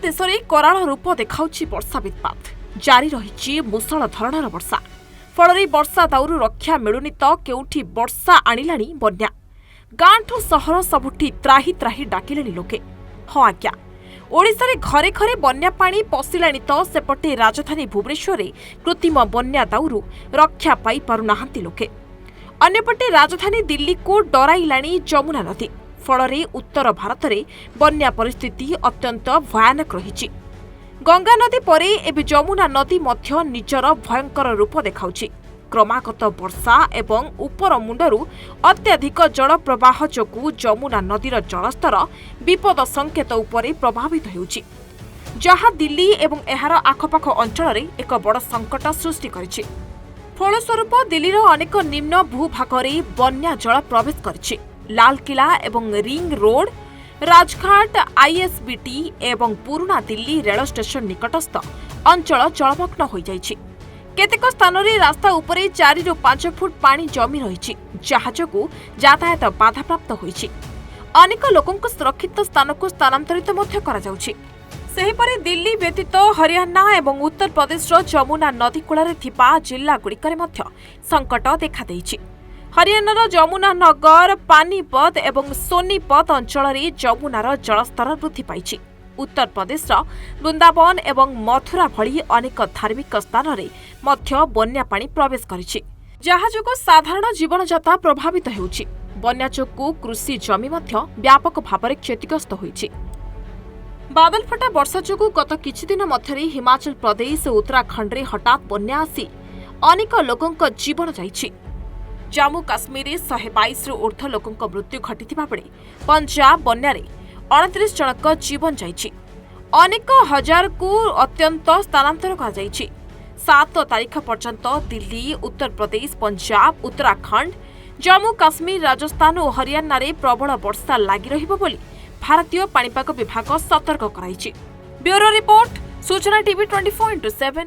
देश में कराल रूप देखाउछि वर्षा वित्पात जारी रही मुसळ धरणर वर्षा फल वर्षा दाउरू रक्षा मिलुनी तो केउठी वर्षा आनिलाणी बन्या गांठू सहर सबुठी त्राही त्राही डाकिले लोके। हाँ आज्ञा ओडिशा रे घरे घरे बन्या पानी पशिलाणी तो सेपटे राजधानी भुवनेश्वर रे कृत्रिम बन्या दाउरू रक्षा पाई पारुनाहांती लोके। अन्यपटे राजधानी दिल्ली को डराइलाणी यमुना नदी फल उत्तर भारत में बन्या परिस्थिति अत्यंत भयानक रही। गंगा नदी परे एबे यमुना नदी मध्य निजर भयंकर रूप देखाउछि। क्रमागत वर्षा एवं उपर मुंडरू अत्याधिक जल प्रवाह जोगु यमुना नदीर जलस्तर विपद संकेत उपरे प्रभावित हेउछि, जहा दिल्ली एवं एहार आखपाख अंचल में एक बड़ संकट सृष्टि करिछि। फलस्वरूप दिल्लीर अनेक निम्न भूभाग बन्या जल प्रवेश करिछि। लालकिला एवं रिंग रोड, राजघाट, आईएसबीटी एवं पुराना दिल्ली रेल स्टेशन निकटस्थ अंचल जलमग्न हो जाइछि। केतेक स्थान रे रास्ता उपरे 4 ରୁ 5 फुट पानी जमी रही, जहा जोगु यातायात बाधाप्राप्त होइछि। अनेक लोकंक सुरक्षित स्थान को स्थानांतरित मध्य करा जाउछि। सेहिपरि दिल्ली व्यतीत हरियाणा एवं उत्तर प्रदेश यमुना नदी कूल थिबा जिला गुड़िकरे मध्य संकट देखा देइछि। हरियाणार यमुना नगर, पानीपत एवं सोनीपत अंचल में यमुनार जलस्तर वृद्धि पाइछि। उत्तर प्रदेश वृंदावन एवं मथुरा भली अनेक धार्मिक स्थान में मध्य बन्या पानी प्रवेश करिछि, जहा जोगु साधारण जीवनजाता प्रभावित हेउछि। बन्या जोगु कृषि जमी मध्य व्यापक भाव में क्षतिग्रस्त होइछि। बादल फटा वर्षा जोगु गत किछि दिन मध्यरे हिमाचल प्रदेश और उत्तराखंड रे हठात बन्या आसी अनेक लोकंक जीवन जाइछि। जम्मू काश्मीर 122 रु ऊर्ध्व लोकंक मृत्यु घटिथिबा बेले पंजाब बन्यारे 29 जनक जीवन जाइछि। अनेक हजार को अत्यंत स्थानांतर करा जाइछि। 7 तारीख पर्यंत दिल्ली, उत्तर प्रदेश, पंजाब, उत्तराखंड, जम्मू काश्मीर, राजस्थान और हरियाणा रे प्रबल वर्षा लागि रहिबो बोली भारतीय पाणीपाग विभाग सतर्क कराइछि। ब्यूरो रिपोर्ट, सूचना टीवी 24x7।